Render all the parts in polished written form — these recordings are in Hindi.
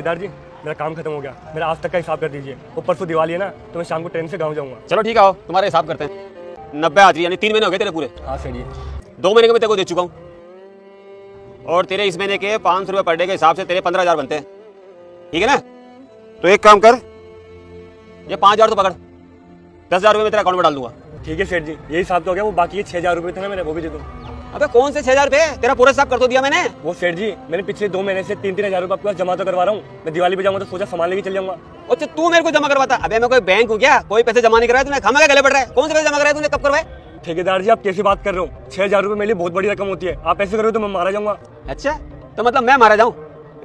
ठेकेदार जी मेरा काम खत्म हो गया, मेरा आज तक का हिसाब कर दीजिए। वो परसों दिवाली है ना, तो मैं शाम को ट्रेन से गाँव जाऊँगा। चलो ठीक है, आओ तुम्हारा हिसाब करते हैं। 90 हाजिरी यानी 3 महीने हो गए तेरे पूरे। हाँ सेठ जी। 2 महीने के मैं तेरे को दे चुका हूँ और तेरे इस महीने के 500 रुपये पर डे के हिसाब से तेरे 15,000 बनते हैं, ठीक है ना? तो एक काम कर, ये 5,000 तो पकड़, 10,000 रुपये मैं तेरे अकाउंट में डाल दूंगा। ठीक है सेठ जी, यही हिसाब तो हो गया। वो बाकी 6,000 रुपये थे ना मेरे, वो भी दे दो। अबे कौन से 6,000 रुपये? तेरा पूरा हिसाब कर तो दिया मैंने। वो सेठ जी मैंने पिछले 2 महीने से 3-3 हज़ार रुपये आपके पास जमा तो करवा रहा हूँ। मैं दिवाली पे जाऊंगा तो सोचा सामान लेके चल जाऊंगा। अच्छा तू मेरे को जमा करवाता? अबे मैं कोई बैंक हूँ क्या? कोई पैसे जमा नहीं कराया तूने, खामा क्या गले पड़ रहा है? कौन से पैसे जमा कराए तूने, कब करवाए? ठेकेदार जी आप कैसी बात कर रहे हो? 6,000 रुपये मेरे लिए बहुत बड़ी रकम होती है। आप ऐसे करोगे तो मैं मारा जाऊंगा। अच्छा तो मतलब मैं मारा जाऊँ?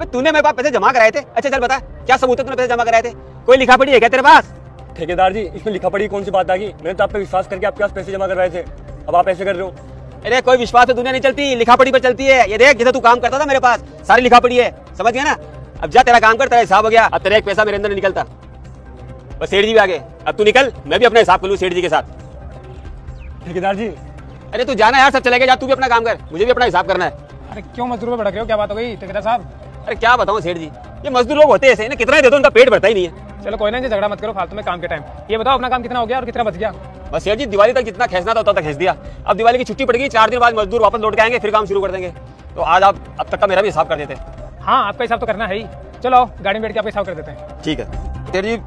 तूने मेरे पास पैसे जमा कराए थे? अच्छा चल बता क्या सबूत है तूने पैसे जमा कराए थे? कोई लिखा पढ़ी है क्या तेरे पास? ठेकेदार जी इसमें लिखा पड़ी कौन सी बात आ गई? मैंने तो आप पे विश्वास करके आपके पास पैसे जमा करवाए थे, अब आप ऐसे कर रहे हो। अरे कोई विश्वास पे दुनिया नहीं चलती, लिखा पढ़ी पर चलती है। ये देख जैसे तू काम करता था मेरे पास, सारी लिखा पढ़ी है, समझ गया ना? अब जा तेरा काम कर, तेरा हिसाब हो गया, अब तेरा एक पैसा मेरे अंदर नहीं निकलता। बस सेठ जी भी आ गए, अब तू निकल, मैं भी अपना हिसाब कर लूँ सेठ जी के साथ। ठेकेदार जी अरे तू जाना यार, सब चले गए, जा तू भी अपना काम कर, मुझे भी अपना हिसाब करना है। अरे क्यों मजदूर पे भड़क रहे हो, क्या बात हो गई ठेकेदार साहब? अरे क्या बताऊँ सेठ जी, ये मजदूर लोग होते ऐसे, इन्हें कितना ही दे दो उनका पेट भरता ही नहीं है। चलो कोई ना, झगड़ा मत करो फालतू में काम के टाइम। ये बताओ अपना काम कितना हो गया और कितना बच गया? बस सेठ जी दिवाली तक जितना खींचना था उतना तक खींच दिया। अब दिवाली की छुट्टी पड़ गई, 4 दिन बाद मजदूर वापस लौट के आएंगे, फिर काम शुरू कर देंगे। तो आज आप अब तक का मेरा भी हिसाब कर देते। हाँ आपका हिसाब तो करना है ही। चलो आओ गाड़ी में बैठ के आपका हिसाब कर देते हैं। ठीक है सेठ जी,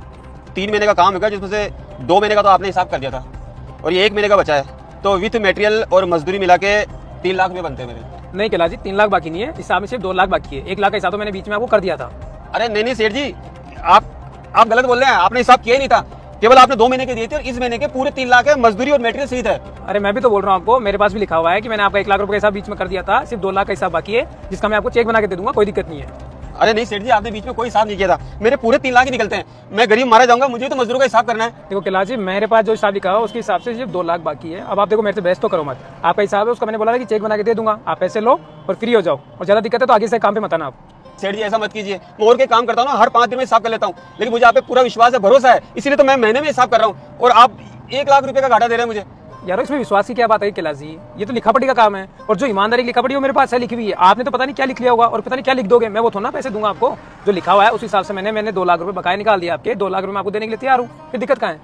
3 महीने का काम होगा जिसमें से 2 महीने का तो आपने हिसाब कर दिया था और ये 1 महीने का बचा है, तो विथ मटेरियल और मजदूरी मिला के 3 लाख रुपये बनते हैं मेरे। नहीं कैलाश जी 3 लाख बाकी नहीं है, हिसाब में सिर्फ 2 लाख बाकी है। 1 लाख का हिसाब तो मैंने बीच में आपको कर दिया था। अरे नहीं सेठ जी, आप गलत बोल रहे हैं, आपने हिसाब किया ही नहीं था, केवल आपने 2 महीने के दिए थे और इस महीने के पूरे 3 लाख है, मजदूरी और मटेरियल सहित है। अरे मैं भी तो बोल रहा हूँ आपको, मेरे पास भी लिखा हुआ है कि मैंने आपका 1 लाख रुपए का हिसाब बीच में कर दिया था, सिर्फ 2 लाख का हिसाब बाकी है, जिसका मैं आपको चेक बना के दे दूंगा, कोई दिक्कत नहीं है। अरे नहीं सेठ जी, आपने बीच में कोई हिसाब नहीं किया था, मेरे पूरे 3 लाख ही निकलते हैं। मैं गरीब मारा जाऊंगा, मुझे तो मजदूरों का हिसाब करना है। देखो कैलाश जी मेरे पास जो हिसाब लिखा हुआ उसके हिसाब से सिर्फ 2 लाख बाकी है। अब आप देखो मेरे से बहस तो करो मत, आपका हिसाब है उसका मैंने बोला था कि चेक बना के दे दूंगा, आप पैसे लो और फ्री हो जाओ, और ज्यादा दिक्कत है तो आगे से काम पे मत आना आप। सेठ जी ऐसा मत कीजिए, मैं और के काम करता हूँ ना, हर 5 दिन में हिसाब कर लेता हूँ, लेकिन मुझे आप पे पूरा विश्वास है, भरोसा है, इसीलिए तो मैं महीने में हिसाब कर रहा हूँ और आप 1 लाख रुपए का घाटा दे रहे हैं मुझे। यार इसमें विश्वास की क्या बात है कैलाश जी, ये तो लिखा पढ़ी का काम है, और जो ईमानदारी की लिखा पढ़ी वो मेरे पास है लिखी हुई है। आपने तो पता नहीं क्या लिख लिया होगा और पता नहीं क्या लिख दोगे, मैं वो थोड़ा ना पैसे दूंगा आपको। जो लिखा हुआ है उस हिसाब से मैंने 2 लाख रुपए बकाया निकाल दिया आपके, 2 लाख रुपए आपको देने के लिए तैयार हूँ, फिर दिक्कत कहाँ है?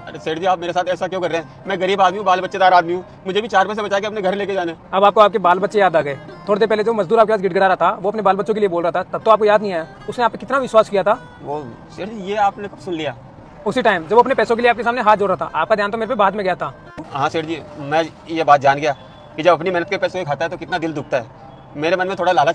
अरे सेठ जी आप मेरे साथ ऐसा क्यों कर रहे हैं? मैं गरीब आदमी हूँ, बाल बच्चेदार आदमी हूँ, मुझे भी 4 पैसे बचा के अपने घर लेके जाने। अब आपको आपके बाल बच्चे याद आ गए? थोड़ी देर पहले जो मजदूर आपके पास गिड़गिड़ा रहा था वो अपने बाल बच्चों के लिए बोल रहा था, तब तो आपको याद नहीं आया? उसने आप पे कितना विश्वास किया था। वो सेठ जी ये आपने कब सुन लिया? उसी टाइम जब वो अपने पैसों के लिए आपके सामने हाथ जोड़ रहा था, आपका ध्यान तो मेरे पे बाद में गया था। हाँ सेठ जी, मैं ये बात जान गया कि जब अपनी मेहनत के पैसे खाता है तो कितना दिल दुखता है। मेरे मन में थोड़ा लालच